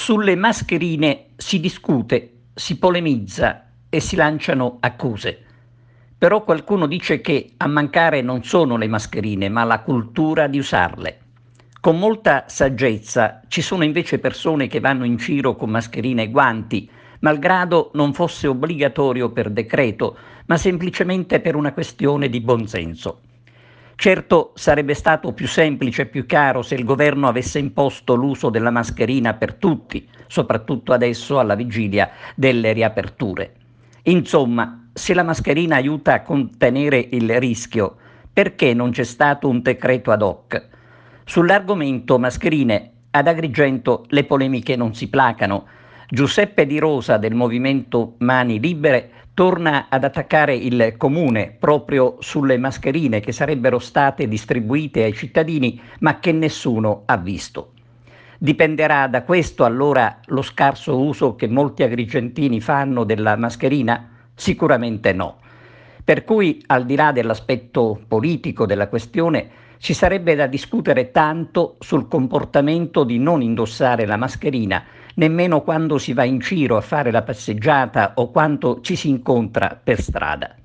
Sulle mascherine si discute, si polemizza e si lanciano accuse. Però qualcuno dice che a mancare non sono le mascherine, ma la cultura di usarle. Con molta saggezza ci sono invece persone che vanno in giro con mascherine e guanti, malgrado non fosse obbligatorio per decreto, ma semplicemente per una questione di buonsenso. Certo, sarebbe stato più semplice e più chiaro se il governo avesse imposto l'uso della mascherina per tutti, soprattutto adesso alla vigilia delle riaperture. Insomma, se la mascherina aiuta a contenere il rischio, perché non c'è stato un decreto ad hoc? Sull'argomento mascherine, ad Agrigento le polemiche non si placano. Giuseppe Di Rosa del movimento Mani Libere torna ad attaccare il comune proprio sulle mascherine che sarebbero state distribuite ai cittadini ma che nessuno ha visto. Dipenderà da questo allora lo scarso uso che molti agrigentini fanno della mascherina? Sicuramente no. Per cui, al di là dell'aspetto politico della questione, ci sarebbe da discutere tanto sul comportamento di non indossare la mascherina, nemmeno quando si va in giro a fare la passeggiata o quando ci si incontra per strada.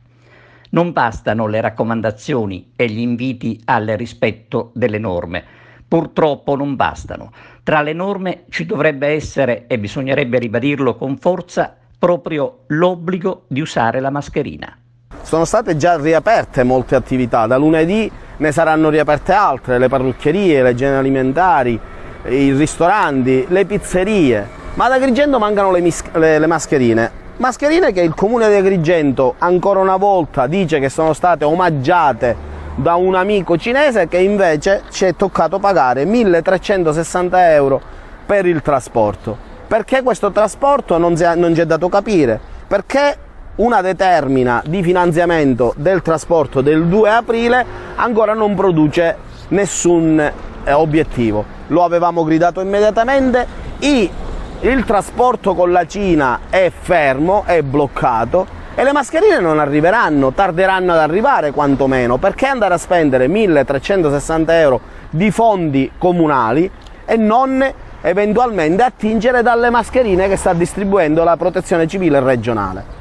Non bastano le raccomandazioni e gli inviti al rispetto delle norme. Purtroppo non bastano. Tra le norme ci dovrebbe essere, e bisognerebbe ribadirlo con forza, proprio l'obbligo di usare la mascherina. Sono state già riaperte molte attività, da lunedì ne saranno riaperte altre, le parrucchierie, le generi alimentari, i ristoranti, le pizzerie, ma ad Agrigento mancano le mascherine. Mascherine che il comune di Agrigento ancora una volta dice che sono state omaggiate da un amico cinese che invece ci è toccato pagare 1.360 euro per il trasporto. Perché questo trasporto non ci è dato capire? Perché una determina di finanziamento del trasporto del 2 aprile ancora non produce nessun obiettivo. Lo avevamo gridato immediatamente, il trasporto con la Cina è fermo, è bloccato e le mascherine non arriveranno, tarderanno ad arrivare quantomeno. Perché andare a spendere 1.360 euro di fondi comunali e non eventualmente attingere dalle mascherine che sta distribuendo la Protezione Civile regionale?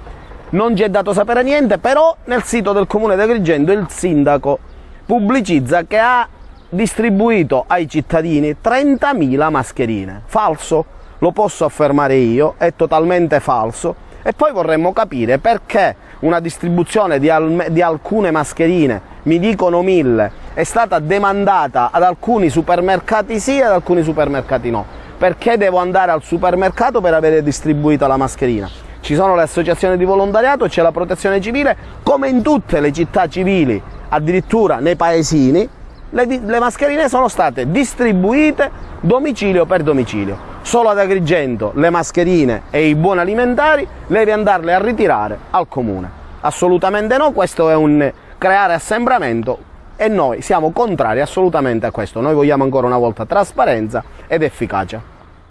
Non ci è dato sapere niente, però nel sito del comune di Agrigento il sindaco pubblicizza che ha distribuito ai cittadini 30.000 mascherine. Falso, lo posso affermare io, è totalmente falso. E poi vorremmo capire perché una distribuzione di alcune mascherine, mi dicono 1.000, è stata demandata ad alcuni supermercati sì e ad alcuni supermercati no. Perché devo andare al supermercato per avere distribuita la mascherina? Ci sono le associazioni di volontariato, c'è la Protezione Civile, come in tutte le città civili, addirittura nei paesini, le mascherine sono state distribuite domicilio per domicilio. Solo ad Agrigento le mascherine e i buoni alimentari devi andarle a ritirare al comune. Assolutamente no, questo è un creare assembramento e noi siamo contrari assolutamente a questo. Noi vogliamo ancora una volta trasparenza ed efficacia.